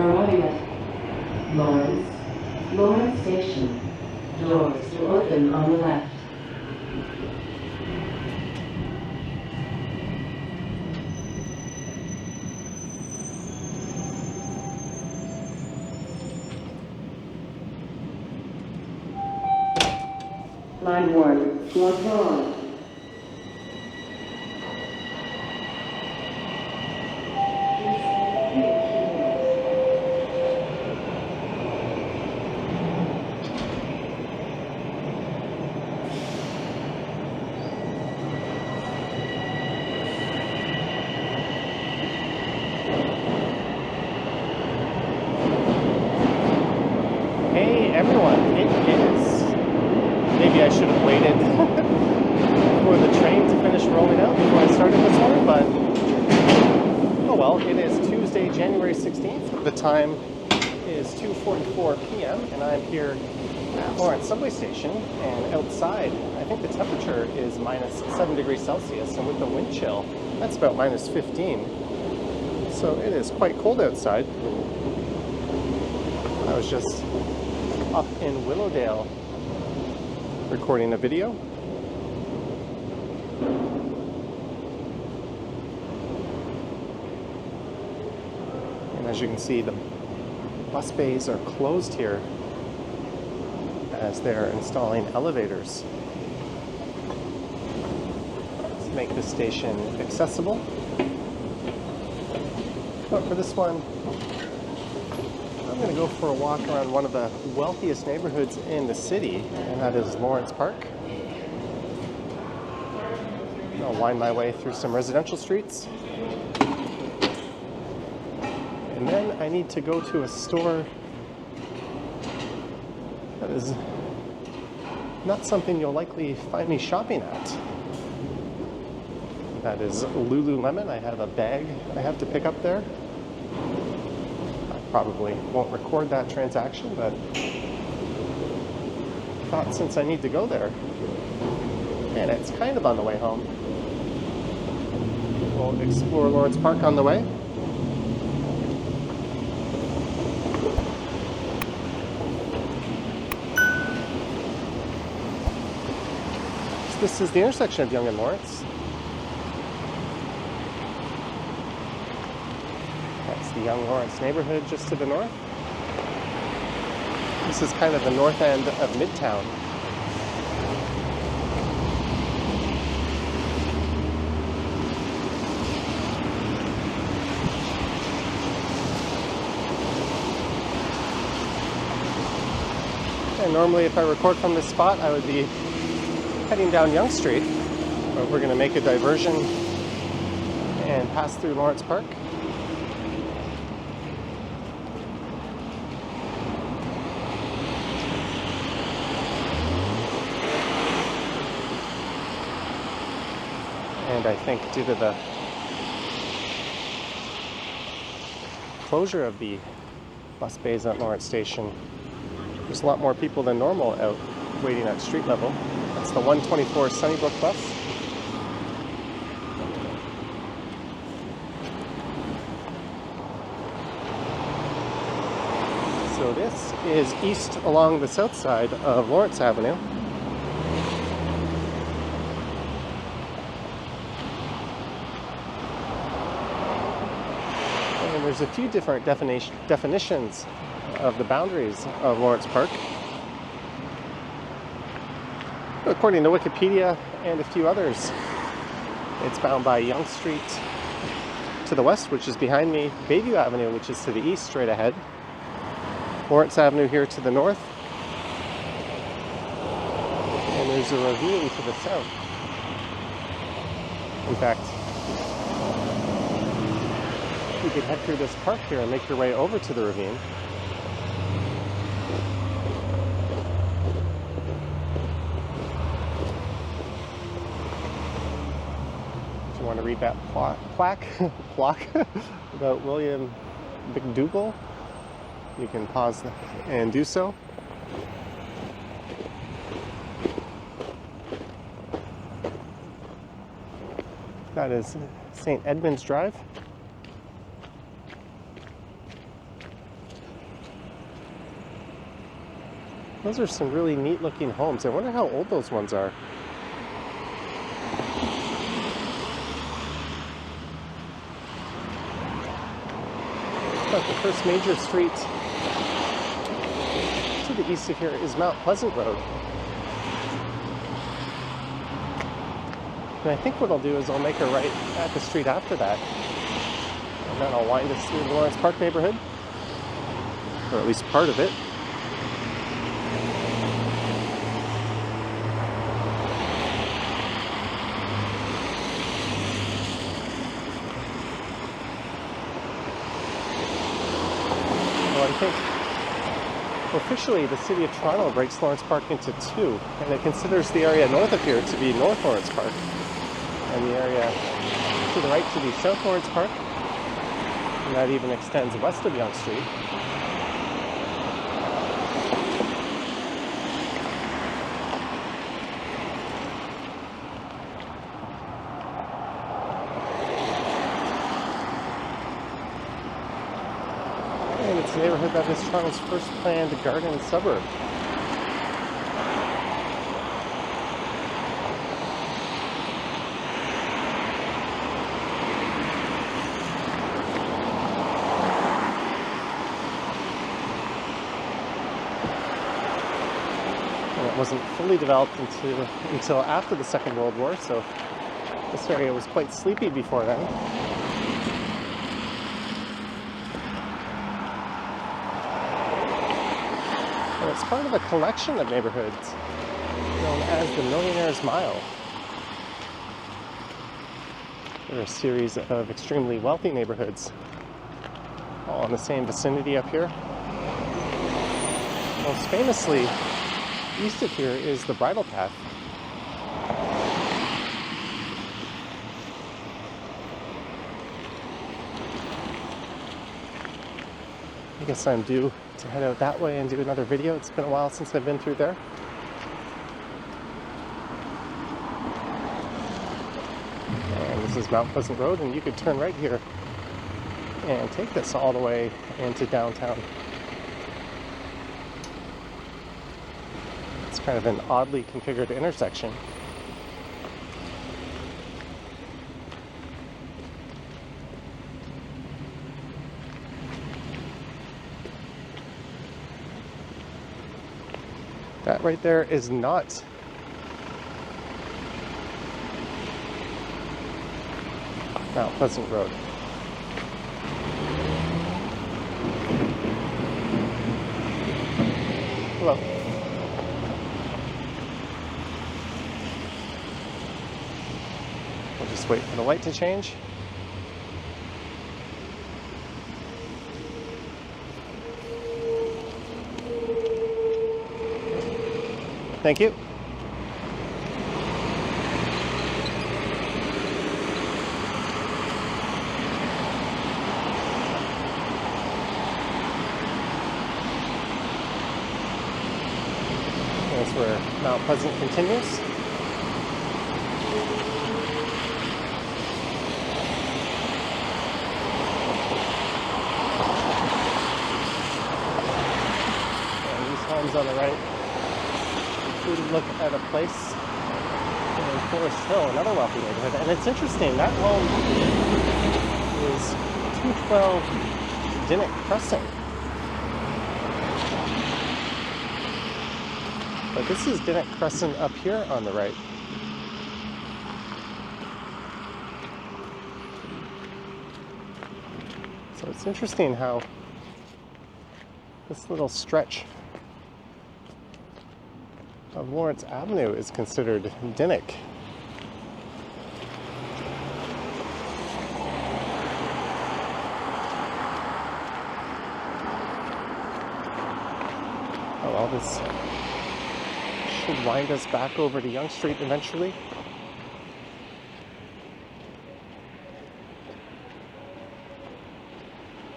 arriving at Lawrence Station. Doors will open on the left. Line 1, floor 4. Hey everyone, it is. Maybe I should have waited for the train to finish rolling out before I started this one, but oh well, it is Tuesday, January 16th. The time is 2:44 p.m. and I'm here at Lawrence subway station, and outside I think the temperature is minus 7 degrees Celsius, and with the wind chill that's about minus 15. So it is quite cold outside. I was just up in Willowdale recording a video. And as you can see, the bus bays are closed here as they're installing elevators to make the station accessible. But for this one, I'm going to go for a walk around one of the wealthiest neighborhoods in the city, and that is Lawrence Park. I'll wind my way through some residential streets. And then I need to go to a store that is not something you'll likely find me shopping at. That is Lululemon. I have a bag I have to pick up there. Probably won't record that transaction, but thought since I need to go there, and it's kind of on the way home, we'll explore Lawrence Park on the way. So this is the intersection of Yonge and Lawrence. The Yonge Lawrence neighborhood just to the north. This is kind of the north end of Midtown. And normally if I record from this spot, I would be heading down Yonge Street, but we're going to make a diversion and pass through Lawrence Park. And I think due to the closure of the bus bays at Lawrence Station, there's a lot more people than normal out waiting at street level. That's the 124 Sunnybrook bus. So this is east along the south side of Lawrence Avenue. There's a few different definitions of the boundaries of Lawrence Park. According to Wikipedia and a few others, it's bound by Yonge Street to the west, which is behind me, Bayview Avenue, which is to the east, straight ahead, Lawrence Avenue here to the north, and there's a ravine to the south. In fact, you could head through this park here and make your way over to the ravine. If you want to read that plaque about William McDougall, you can pause and do so. That is St. Edmund's Drive. Those are some really neat looking homes. I wonder how old those ones are. But the first major street to the east of here is Mount Pleasant Road. And I think what I'll do is I'll make a right at the street after that. And then I'll wind us through the Lawrence Park neighborhood. Or at least part of it. Well, I think officially the city of Toronto breaks Lawrence Park into two, and it considers the area north of here to be North Lawrence Park, and the area to the right to be South Lawrence Park, and that even extends west of Yonge Street. And it's a neighborhood that is Toronto's first planned garden suburb. And it wasn't fully developed until after the Second World War, so this area was quite sleepy before then. It's part of a collection of neighborhoods known as the Millionaire's Mile. There are a series of extremely wealthy neighborhoods all in the same vicinity up here. Most famously, east of here is the Bridle Path. I guess I'm due to head out that way and do another video. It's been a while since I've been through there. And this is Mount Pleasant Road, and you could turn right here and take this all the way into downtown. It's kind of an oddly configured intersection. That right there is not Mount Pleasant Road. Hello. We'll just wait for the light to change. Thank you. That's where Mount Pleasant continues. And these homes on the right include a look at a place in Forest Hill, another wealthy neighborhood. And it's interesting, that home is 212 Dinnick Crescent. But this is Dinnick Crescent up here on the right. So it's interesting how this little stretch of Lawrence Avenue is considered Dinnick. Oh well, this should wind us back over to Yonge Street eventually.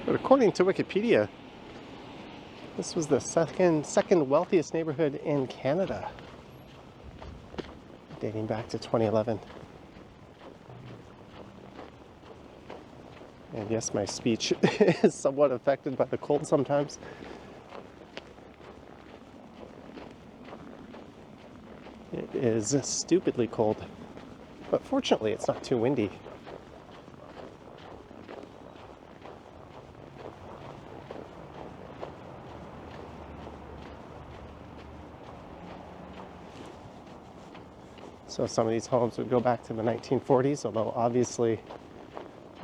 But according to Wikipedia, this was the second wealthiest neighborhood in Canada, dating back to 2011. And yes, my speech is somewhat affected by the cold sometimes. It is stupidly cold, but fortunately it's not too windy. So some of these homes would go back to the 1940s, although obviously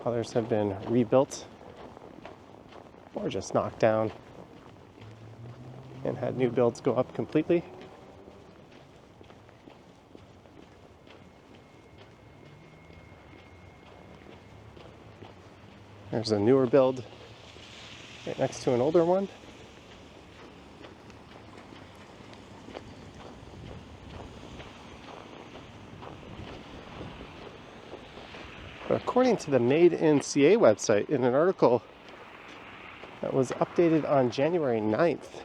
others have been rebuilt or just knocked down and had new builds go up completely. There's a newer build right next to an older one. But according to the Made in CA website, in an article that was updated on January 9th,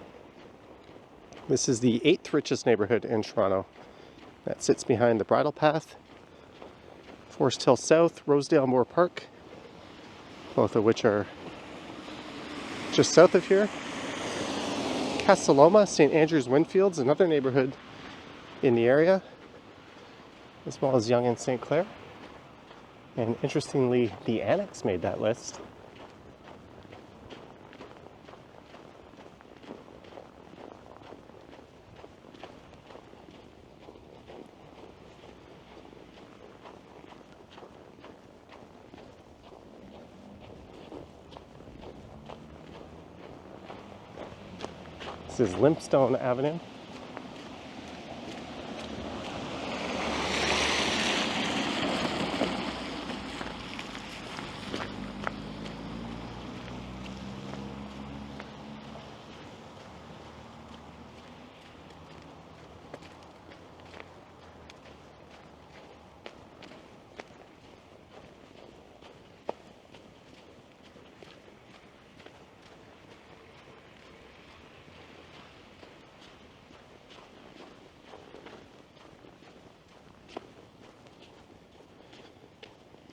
this is the 8th richest neighborhood in Toronto that sits behind the Bridle Path, Forest Hill South, Rosedale Moore Park, both of which are just south of here. Casaloma, St. Andrews Winfield's, another neighborhood in the area, as well as Yonge and St. Clair. And interestingly, the Annex made that list. This is Limpstone Avenue.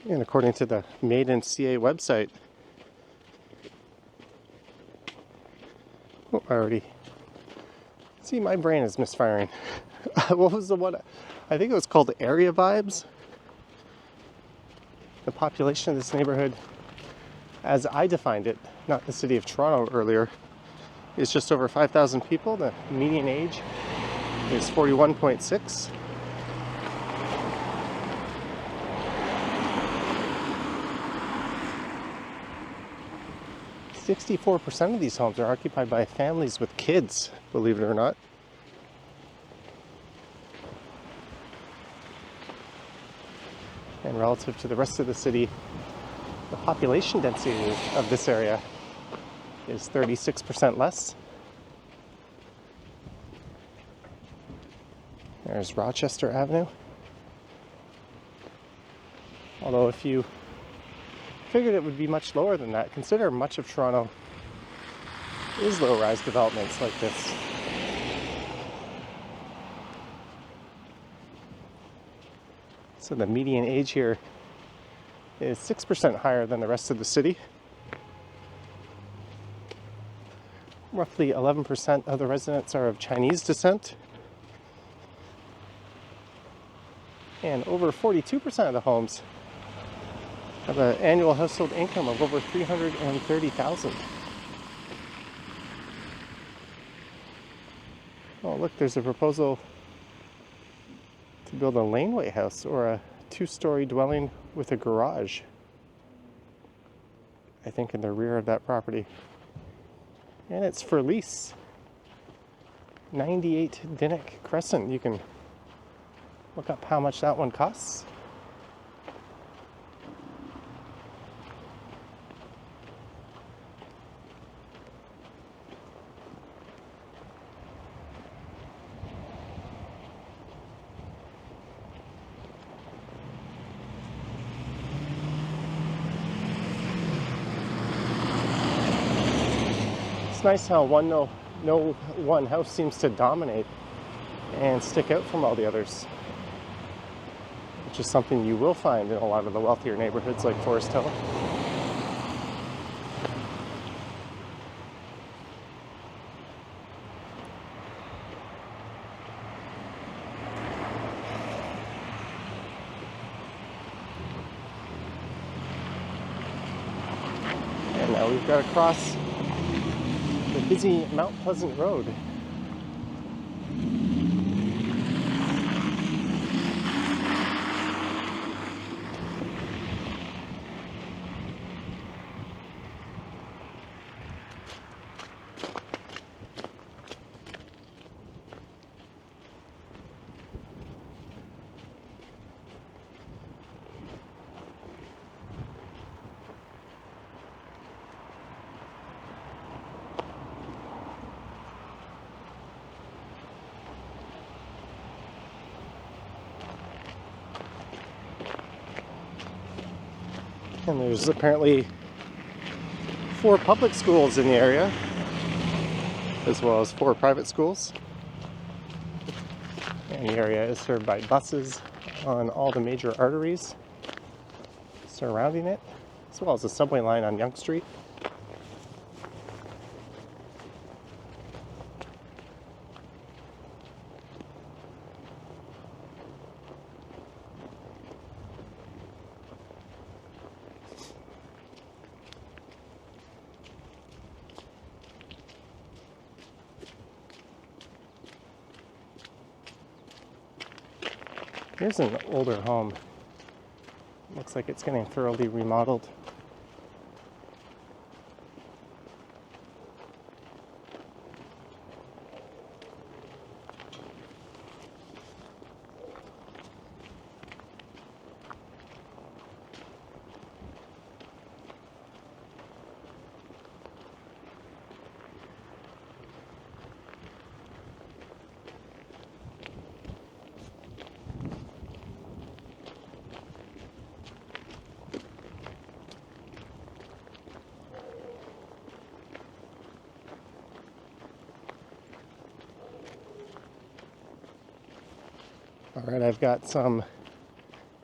And according to the Made in CA website, I already see my brain is misfiring. What was the one? I think it was called Area Vibes. The population of this neighborhood, as I defined it, not the city of Toronto earlier, is just over 5,000 people. The median age is 41.6. 64% of these homes are occupied by families with kids, believe it or not. And relative to the rest of the city, the population density of this area is 36% less. There's Rochester Avenue. Although if you figured it would be much lower than that, consider much of Toronto is low-rise developments like this. So the median age here is 6% higher than the rest of the city. Roughly 11% of the residents are of Chinese descent. And over 42% of the homes have an annual household income of over $330,000. Oh, look, there's a proposal to build a laneway house or a two-story dwelling with a garage, I think, in the rear of that property. And it's for lease. 98 Dinnick Crescent. You can look up how much that one costs. It's nice how one house seems to dominate and stick out from all the others, which is something you will find in a lot of the wealthier neighborhoods like Forest Hill. now we've got to cross the busy Mount Pleasant Road. And there's apparently 4 public schools in the area, as well as 4 private schools. And the area is served by buses on all the major arteries surrounding it, as well as a subway line on Yonge Street. Here's an older home. Looks like it's getting thoroughly remodeled. All right, I've got some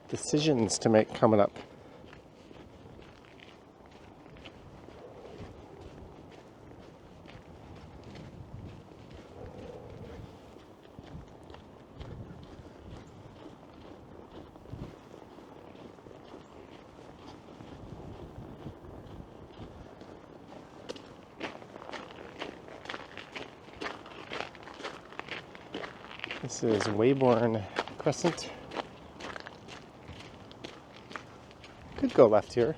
decisions to make coming up. This is Weybourne Crescent. Could go left here.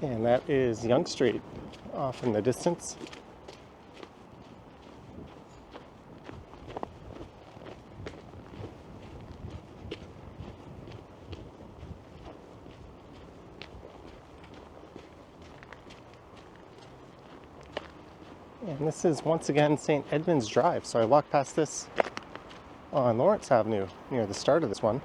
And that is Yonge Street off in the distance. And this is once again St. Edmund's Drive. So I walked past this on Lawrence Avenue near the start of this one.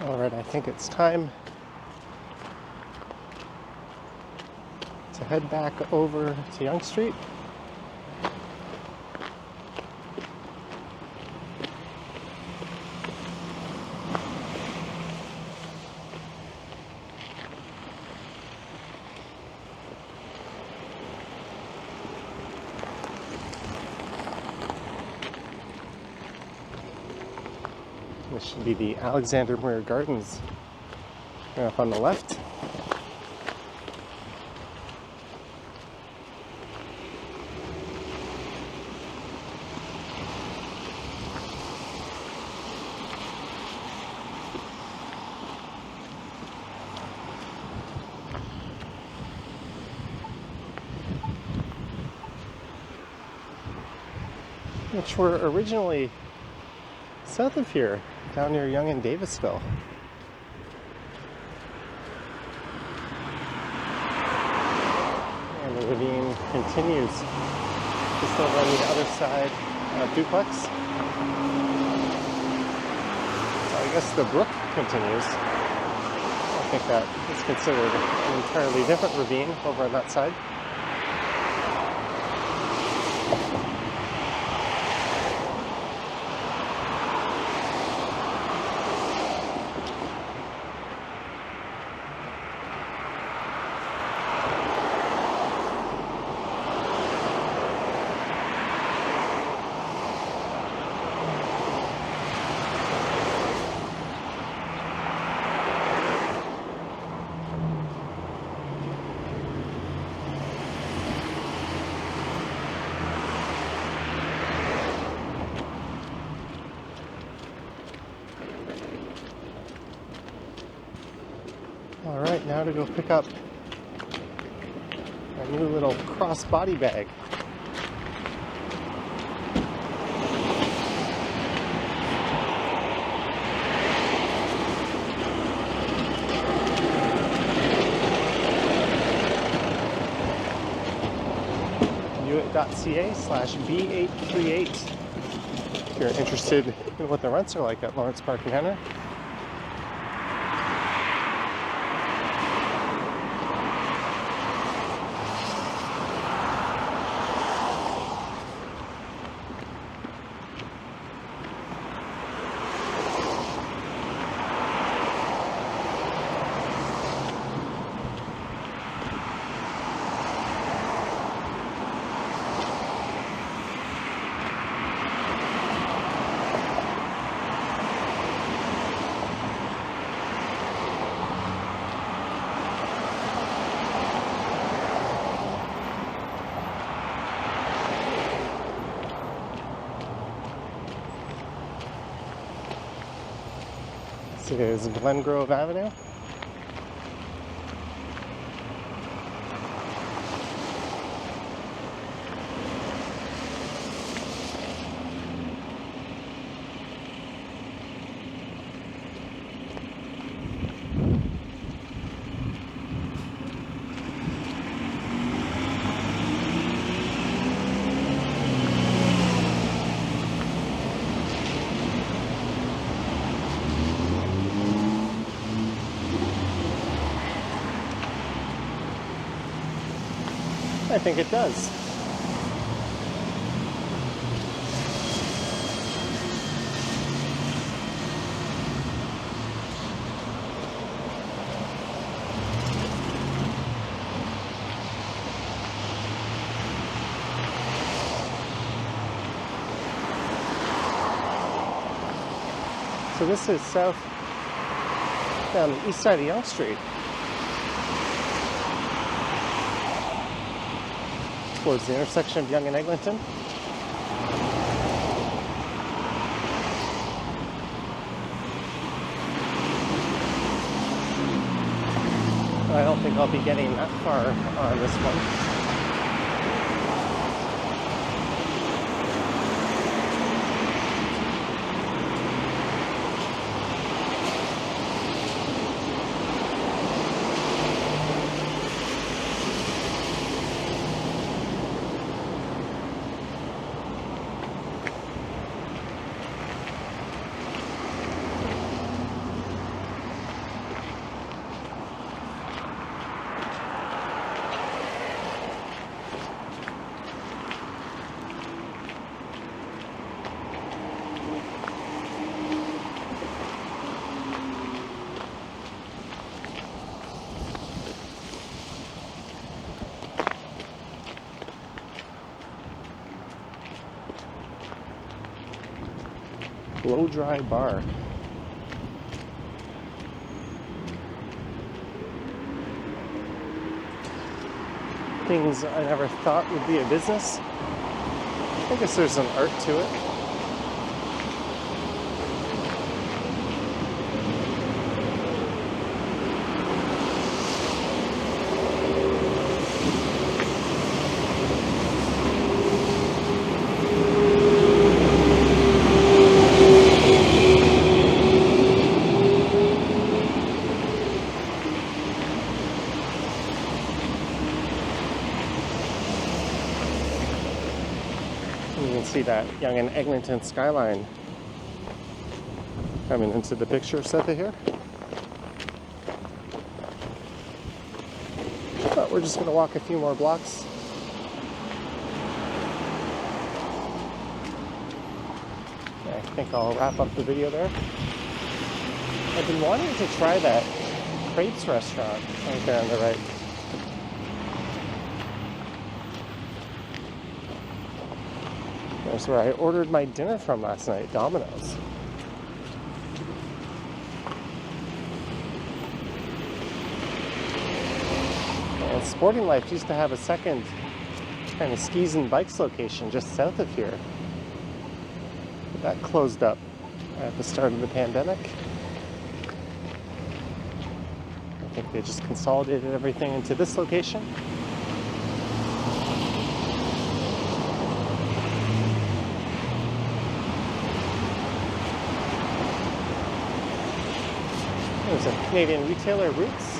All right, I think it's time to head back over to Yonge Street. This should be the Alexander Muir Gardens up on the left. Which were originally south of here, down near Yonge and Davisville. And the ravine continues just over on the other side of Duplex. So I guess the brook continues. I think that is considered an entirely different ravine over on that side. All right, now to go pick up a new little crossbody bag. Hewitt.ca/B838 if you're interested in what the rents are like at Lawrence Park Manor. This is Glen Grove Avenue. I think it does. So this is south down the east side of Yonge Street. Towards the intersection of Yonge and Eglinton. I don't think I'll be getting that far on this one. blow-dry bar. Things I never thought would be a business. I guess there's an art to it. You can see that Yonge and Eglinton skyline coming into the picture set here. But we're just going to walk a few more blocks. I think I'll wrap up the video there. I've been wanting to try that crepes restaurant right there on the right. That's where I ordered my dinner from last night, Domino's. And Sporting Life used to have a second kind of skis and bikes location just south of here. But that closed up at the start of the pandemic. I think they just consolidated everything into this location. There's a Canadian retailer, Roots.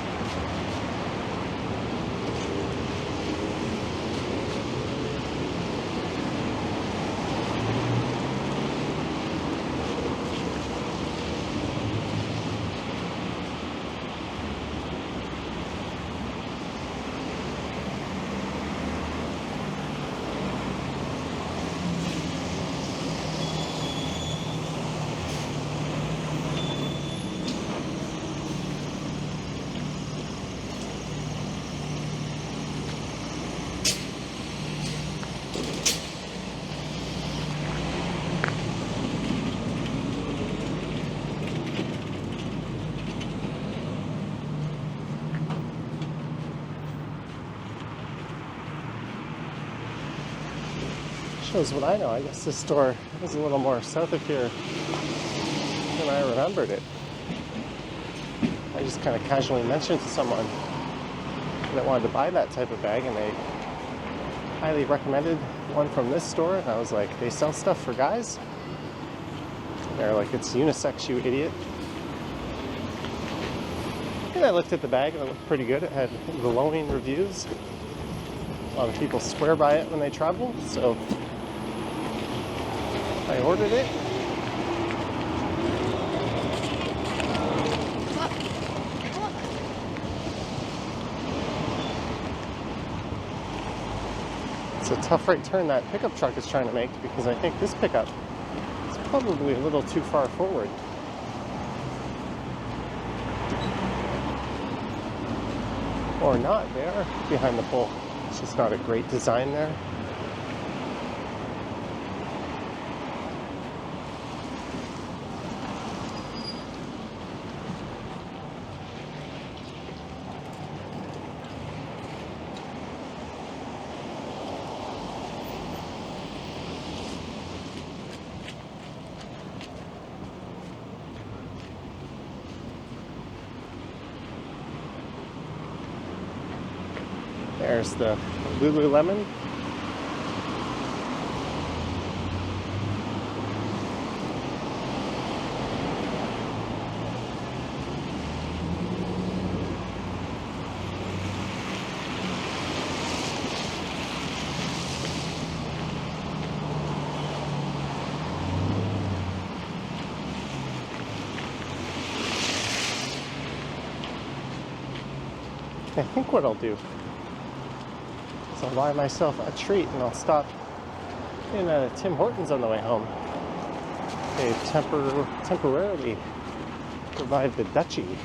Shows what I know. I guess this store is a little more south of here than I remembered it. I just kind of casually mentioned to someone that wanted to buy that type of bag, and they highly recommended one from this store, and I was like, they sell stuff for guys? They're like, it's unisex, you idiot. And I looked at the bag and it looked pretty good. It had glowing reviews. A lot of people swear by it when they travel, so I ordered it. It's a tough right turn that pickup truck is trying to make, because I think this pickup is probably a little too far forward. Or not, they are behind the pole. It's just not a great design there. There's the Lululemon. I think what I'll do is I'll buy myself a treat and I'll stop in Tim Hortons on the way home. They temporarily revived the Dutchie,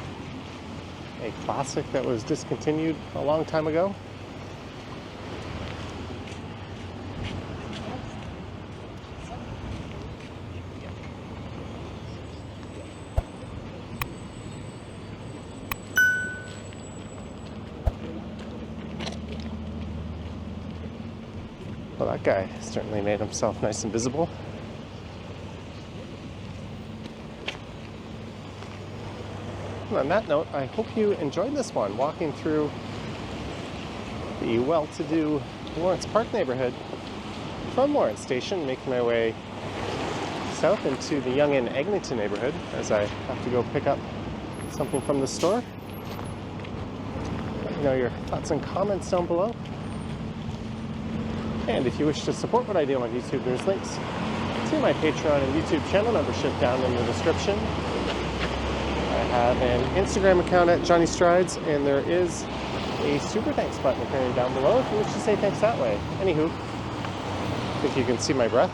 a classic that was discontinued a long time ago. Well, that guy certainly made himself nice and visible. And on that note, I hope you enjoyed this one, walking through the well-to-do Lawrence Park neighborhood from Lawrence Station, making my way south into the Yonge and Eglinton neighborhood as I have to go pick up something from the store. Let me know your thoughts and comments down below. And if you wish to support what I do on YouTube, there's links to my Patreon and YouTube channel membership down in the description. I have an Instagram account at Johnny Strides, and there is a super thanks button appearing down below if you wish to say thanks that way. Anywho, I think you can see my breath.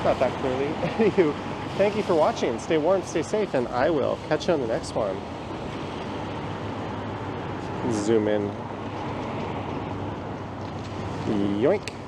Not that clearly. Anywho, thank you for watching. Stay warm, stay safe, and I will catch you on the next one. Zoom in. Yoink.